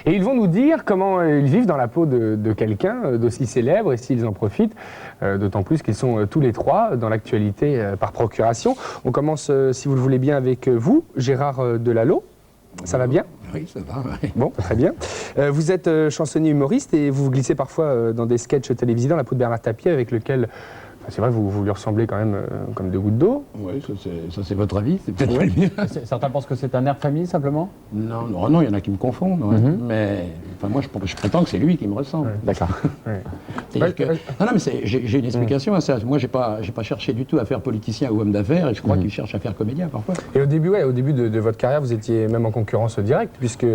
Et ils vont nous dire comment ils vivent dans la peau de quelqu'un d'aussi célèbre et s'ils en profitent, d'autant plus qu'ils sont tous les trois dans l'actualité par procuration. On commence, si vous le voulez bien, avec vous, Gérard Delalot. Ça va bien? Oui, ça va. Oui. Bon, très bien. Vous êtes chansonnier humoriste et vous vous glissez parfois dans des sketchs télévisés dans la peau de Bernard Tapie avec lequel, c'est vrai, vous lui ressemblez quand même comme deux gouttes d'eau. Oui, ça c'est votre avis, c'est peut-être pas le mien. Certains pensent que c'est un air de famille, simplement? Non, il y en a qui me confondent. Ouais. Mais enfin, moi, je prétends que c'est lui qui me ressemble. Ouais. D'accord. Ouais. Non, mais j'ai une explication à ça. Moi, j'ai pas cherché du tout à faire politicien ou homme d'affaires, et je crois qu'il cherche à faire comédien parfois. Et au début, de votre carrière, vous étiez même en concurrence directe, puisque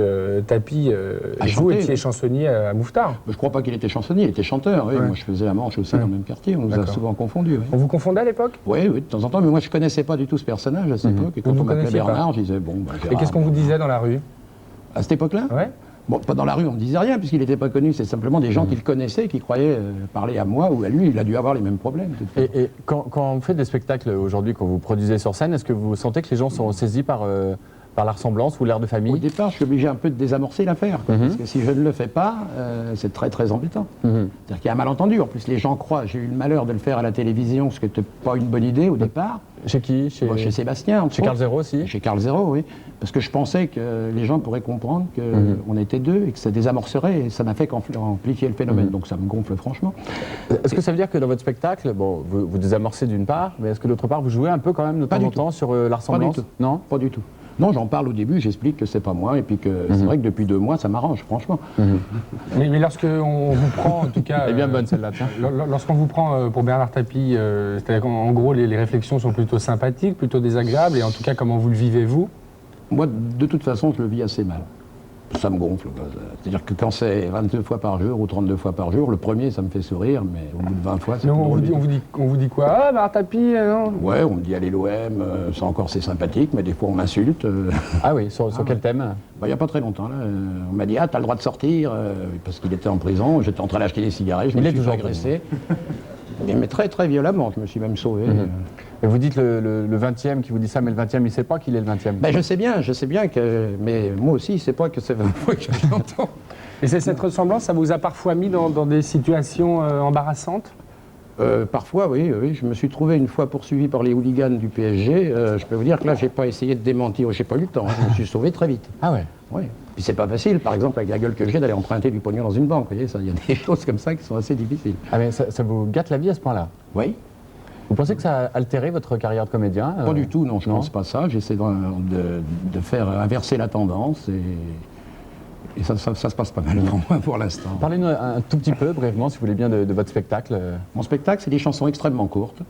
Tapie et vous étiez chansonnier à Mouffetard. Je crois pas qu'il était chansonnier, il était chanteur. Oui. Ouais. Moi, je faisais la Manche aussi dans le même quartier. On nous a souvent confondus. Oui. On vous confondait à l'époque? Oui, de temps en temps, mais moi, je connaissais pas du tout ce personnage à cette époque. Et quand on m'appelait Bernard, je disais bon. Et qu'est-ce qu'on vous disait dans la rue? À cette époque-là? Ouais. Bon, pas dans la rue, on me disait rien, puisqu'il n'était pas connu. C'est simplement des gens qu'il connaissait, qui croyaient parler à moi ou à lui. Il a dû avoir les mêmes problèmes. Et quand on fait des spectacles aujourd'hui, quand vous produisez sur scène, est-ce que vous sentez que les gens sont saisis par la ressemblance ou l'air de Au famille? départ, je suis obligé un peu de désamorcer l'affaire, parce que si je ne le fais pas, c'est très très embêtant. C'est-à-dire qu'il y a un malentendu. En plus, les gens croient. J'ai eu le malheur de le faire à la télévision, ce qui n'était pas une bonne idée au départ. Chez qui? Chez Sébastien. Chez Carl Zero aussi? Chez Carl Zero, oui. Parce que je pensais que les gens pourraient comprendre qu'on était deux et que ça désamorcerait, et ça n'a fait qu'amplifier le phénomène. Donc ça me gonfle franchement. Est-ce que ça veut dire que dans votre spectacle, bon, vous désamorcez d'une part, mais est-ce que d'autre part, vous jouez un peu quand même de temps en temps sur la ressemblance? Pas du tout. Non? Pas du tout. Non, j'en parle au début, j'explique que c'est pas moi, et puis que c'est vrai que depuis 2 mois, ça m'arrange, franchement. Mais lorsqu'on vous prend, en tout cas... Elle est bien bonne celle-là, tiens. Lorsqu'on vous prend pour Bernard Tapie, c'est-à-dire qu'en gros, les réflexions sont plutôt sympathiques, plutôt désagréables, et en tout cas, comment vous le vivez, vous? Moi, de toute façon, je le vis assez mal. Ça me gonfle. C'est-à-dire que quand c'est 22 fois par jour ou 32 fois par jour, le premier, ça me fait sourire, mais au bout de 20 fois, c'est Non, drôle. on vous dit quoi? Ah, Bernard Tapie, non? Ouais, on me dit allez l'OM, ça encore c'est sympathique, mais des fois on m'insulte. Ah oui, sur quel thème? Il n'y a pas très longtemps, là, on m'a dit ah, t'as le droit de sortir, parce qu'il était en prison, j'étais en train d'acheter des cigarettes, je me suis fait agresser. Mais très très violemment, je me suis même sauvé. Et vous dites le 20e qui vous dit ça, mais le 20e, il ne sait pas qu'il est le 20e. Ben, je sais bien que. Mais moi aussi, il ne sait pas que c'est 20 fois que je l'entends. Et cette ressemblance, ça vous a parfois mis dans des situations embarrassantes? Parfois, oui. Je me suis trouvé une fois poursuivi par les hooligans du PSG. Je peux vous dire que là, j'ai pas essayé de démentir, j'ai pas eu le temps. Je me suis sauvé très vite. Ah ouais? Oui. Puis c'est pas facile, par exemple, avec la gueule que j'ai, d'aller emprunter du pognon dans une banque. Vous voyez, il y a des choses comme ça qui sont assez difficiles. Ah mais ça vous gâte la vie à ce point-là? Oui. Vous pensez que ça a altéré votre carrière de comédien? Pas du tout, non, je pense pas ça. J'essaie de faire inverser la tendance et ça se passe pas mal pour moi pour l'instant. Parlez-nous un tout petit peu, brièvement, si vous voulez bien, de votre spectacle. Mon spectacle, c'est des chansons extrêmement courtes,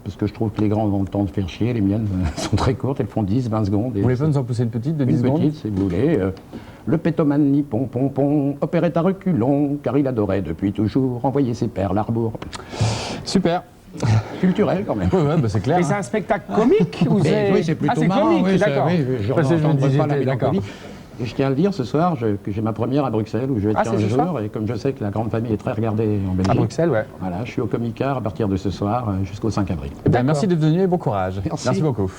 parce que je trouve que les grands ont le temps de faire chier. Les miennes sont très courtes, elles font 10, 20 secondes. Vous voulez pas nous en pousser une petite de 10 secondes? Une petite, si vous voulez. Le pétomane nippon pompon opérait à reculons, car il adorait depuis toujours envoyer ses perles à rebours. Super. Culturel quand même. Oui, bah c'est clair. Et c'est un spectacle comique ou Oui, c'est plutôt marrant. comique, Oui, d'accord. Je n'entends pas la mélancolie. Et je tiens à le dire ce soir que j'ai ma première à Bruxelles où je vais être 15 jours. Et comme je sais que la grande famille est très regardée en Belgique. À Bruxelles, ouais. Voilà, je suis au Comic Art à partir de ce soir jusqu'au 5 avril. Merci d'être venu et bon courage. Merci Beaucoup.